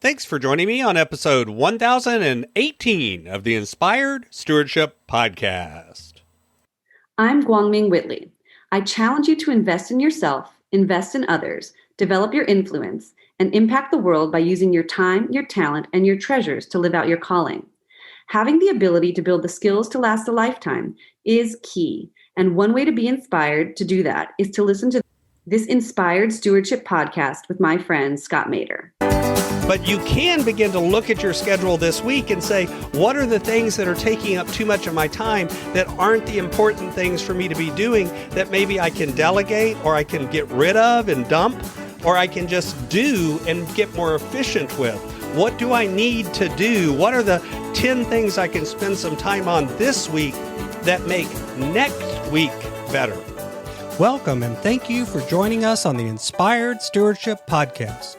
Thanks for joining me on episode 1018 of the Inspired Stewardship Podcast. I'm Guangming Whitley. I challenge you to invest in yourself, invest in others, develop your influence, and impact the world by using your time, your talent, and your treasures to live out your calling. Having the ability to build the skills to last a lifetime is key. And one way to be inspired to do that is to listen to this Inspired Stewardship Podcast with my friend, Scott Mader. But you can begin to look at your schedule this week and say, what are the things that are taking up too much of my time that aren't the important things for me to be doing that maybe I can delegate or I can get rid of and dump, or I can just do and get more efficient with? What do I need to do? What are the 10 things I can spend some time on this week that make next week better? Welcome and thank you for joining us on the Inspired Stewardship Podcast.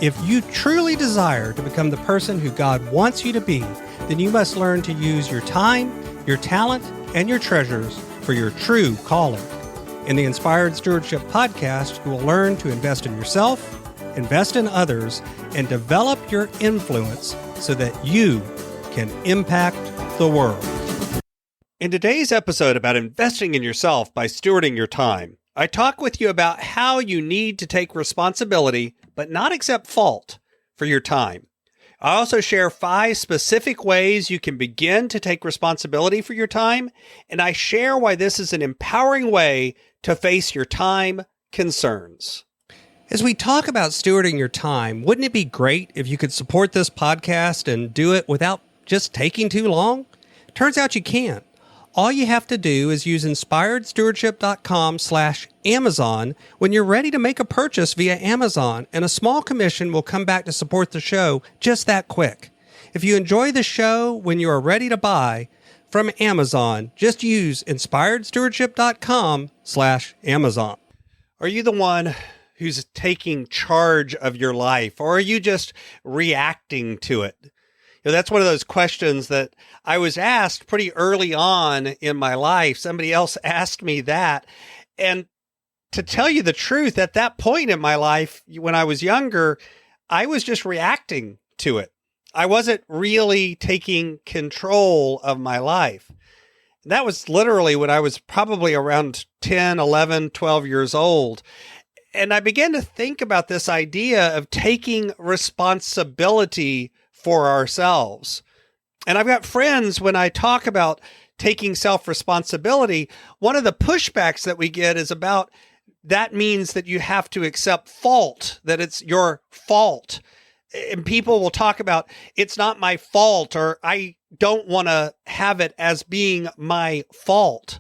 If you truly desire to become the person who God wants you to be, then you must learn to use your time, your talent, and your treasures for your true calling. In the Inspired Stewardship Podcast, you will learn to invest in yourself, invest in others, and develop your influence so that you can impact the world. In today's episode about investing in yourself by stewarding your time, I talk with you about how you need to take responsibility, but not accept fault for your time. I also share 5 specific ways you can begin to take responsibility for your time, and I share why this is an empowering way to face your time concerns. As we talk about stewarding your time, wouldn't it be great if you could support this podcast and do it without just taking too long? Turns out you can't. All you have to do is use inspiredstewardship.com/Amazon when you're ready to make a purchase via Amazon, and a small commission will come back to support the show just that quick. If you enjoy the show when you are ready to buy from Amazon, just use inspiredstewardship.com/Amazon. Are you the one who's taking charge of your life, or are you just reacting to it? That's one of those questions that I was asked pretty early on in my life. Somebody else asked me that. And to tell you the truth, at that point in my life, when I was younger, I was just reacting to it. I wasn't really taking control of my life. That was literally when I was probably around 10, 11, 12 years old. And I began to think about this idea of taking responsibility for ourselves. And I've got friends, when I talk about taking self-responsibility, one of the pushbacks that we get is about that means that you have to accept fault, that it's your fault. And people will talk about, it's not my fault, or I don't want to have it as being my fault.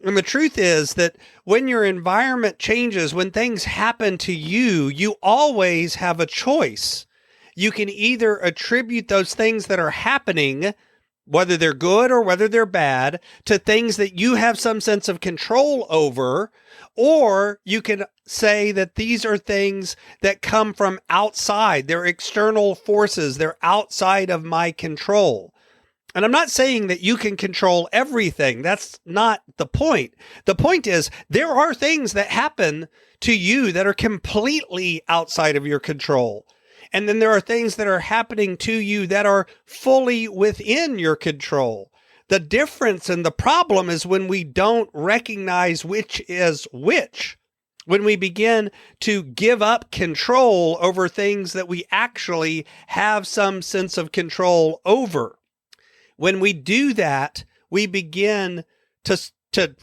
And the truth is that when your environment changes, when things happen to you, you always have a choice. You can either attribute those things that are happening, whether they're good or whether they're bad, to things that you have some sense of control over, or you can say that these are things that come from outside. They're external forces. They're outside of my control. And I'm not saying that you can control everything. That's not the point. The point is there are things that happen to you that are completely outside of your control. And then there are things that are happening to you that are fully within your control. The difference and the problem is when we don't recognize which is which. When we begin to give up control over things that we actually have some sense of control over. When we do that, we begin to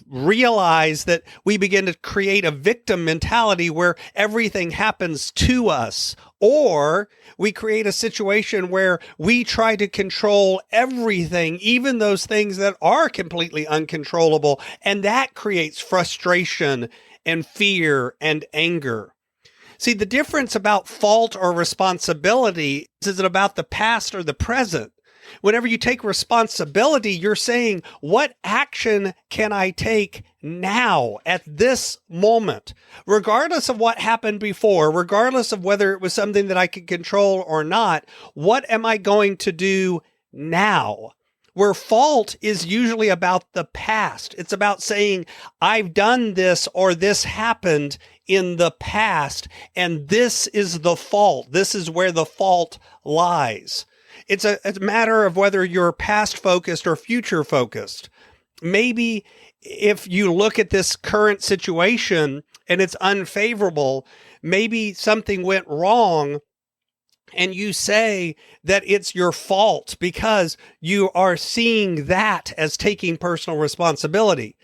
realize that we begin to create a victim mentality where everything happens to us, or we create a situation where we try to control everything, even those things that are completely uncontrollable, and that creates frustration and fear and anger. See, the difference about fault or responsibility is it about the past or the present? Whenever you take responsibility, you're saying, what action can I take now at this moment? Regardless of what happened before, regardless of whether it was something that I could control or not, what am I going to do now? Where fault is usually about the past. It's about saying, I've done this or this happened in the past, and this is the fault. This is where the fault lies. It's a matter of whether you're past focused or future focused. Maybe if you look at this current situation and it's unfavorable, maybe something went wrong and you say that it's your fault because you are seeing that as taking personal responsibility.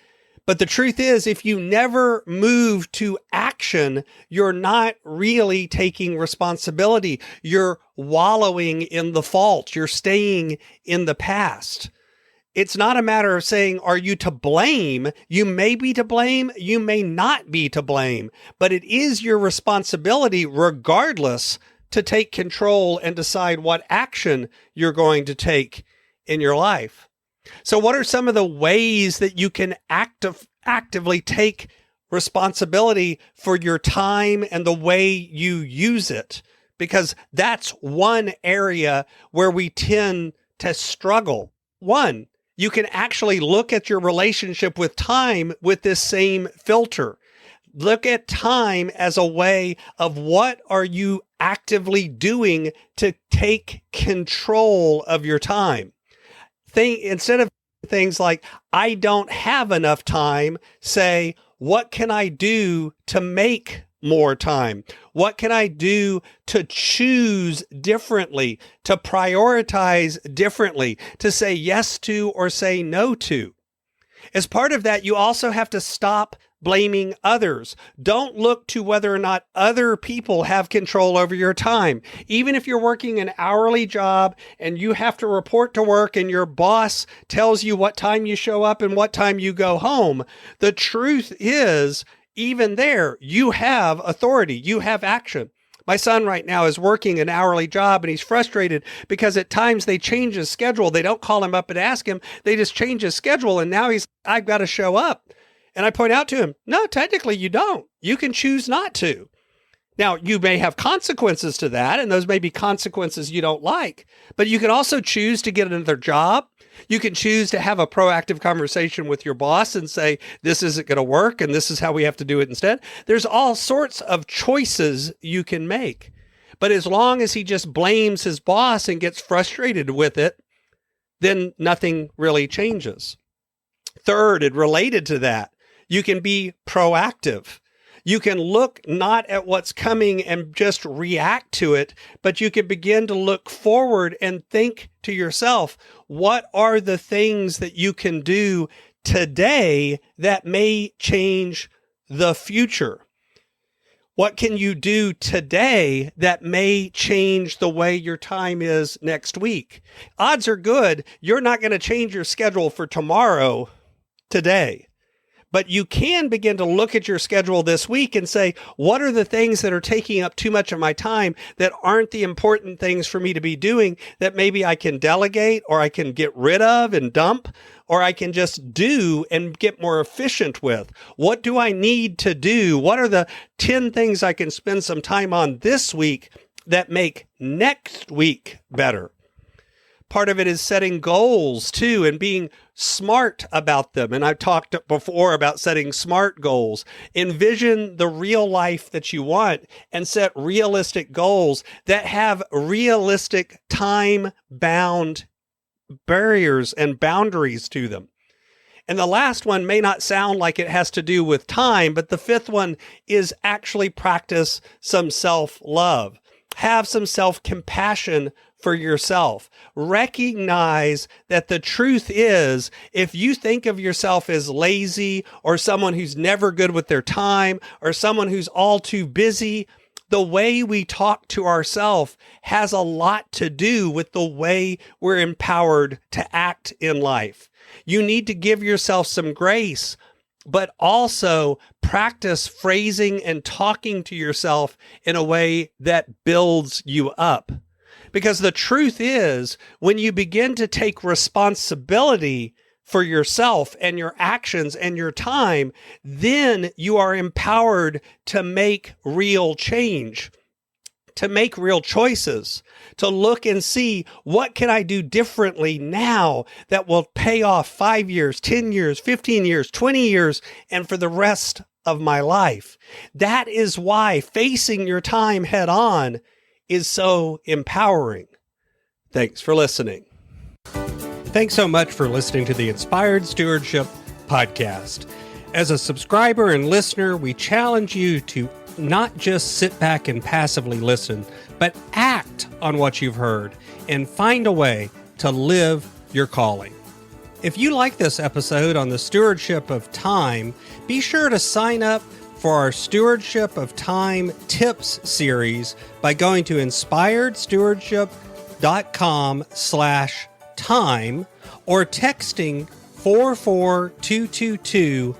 But the truth is, if you never move to action, you're not really taking responsibility. You're wallowing in the fault. You're staying in the past. It's not a matter of saying, are you to blame? You may be to blame. You may not be to blame. But it is your responsibility, regardless, to take control and decide what action you're going to take in your life. So what are some of the ways that you can actively take responsibility for your time and the way you use it? Because that's one area where we tend to struggle. One, you can actually look at your relationship with time with this same filter. Look at time as a way of what are you actively doing to take control of your time. Instead of things like, I don't have enough time, say, what can I do to make more time? What can I do to choose differently, to prioritize differently, to say yes to or say no to? As part of that, you also have to stop blaming others. Don't look to whether or not other people have control over your time. Even if you're working an hourly job and you have to report to work and your boss tells you what time you show up and what time you go home, the truth is, even there, you have authority. You have action. My son right now is working an hourly job and he's frustrated because at times they change his schedule. They don't call him up and ask him. They just change his schedule. And now I've got to show up. And I point out to him, no, technically you don't. You can choose not to. Now, you may have consequences to that, and those may be consequences you don't like, but you can also choose to get another job. You can choose to have a proactive conversation with your boss and say, this isn't going to work, and this is how we have to do it instead. There's all sorts of choices you can make. But as long as he just blames his boss and gets frustrated with it, then nothing really changes. Third, and related to that, you can be proactive. You can look not at what's coming and just react to it, but you can begin to look forward and think to yourself, what are the things that you can do today that may change the future? What can you do today that may change the way your time is next week? Odds are good you're not going to change your schedule for tomorrow today. But you can begin to look at your schedule this week and say, what are the things that are taking up too much of my time that aren't the important things for me to be doing that maybe I can delegate or I can get rid of and dump, or I can just do and get more efficient with? What do I need to do? What are the 10 things I can spend some time on this week that make next week better? Part of it is setting goals too and being smart about them. And I've talked before about setting SMART goals. Envision the real life that you want and set realistic goals that have realistic time-bound barriers and boundaries to them. And the last one may not sound like it has to do with time, but the fifth one is actually practice some self-love. Have some self-compassion for yourself. Recognize that the truth is, if you think of yourself as lazy or someone who's never good with their time or someone who's all too busy, the way we talk to ourselves has a lot to do with the way we're empowered to act in life. You need to give yourself some grace, but also practice phrasing and talking to yourself in a way that builds you up. Because the truth is, when you begin to take responsibility for yourself and your actions and your time, then you are empowered to make real change, to make real choices, to look and see, what can I do differently now that will pay off 5 years, 10 years, 15 years, 20 years, and for the rest of my life. That is why facing your time head on is so empowering. Thanks for listening. Thanks so much for listening to the Inspired Stewardship Podcast. As a subscriber and listener, we challenge you to not just sit back and passively listen, but act on what you've heard and find a way to live your calling. If you like this episode on the stewardship of time, be sure to sign up for our Stewardship of Time Tips series by going to inspiredstewardship.com/time or texting 44222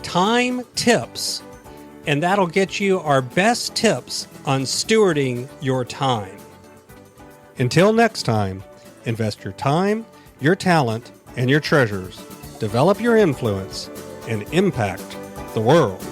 Time Tips, and that'll get you our best tips on stewarding your time. Until next time, invest your time, your talent, and your treasures. Develop your influence and impact the world.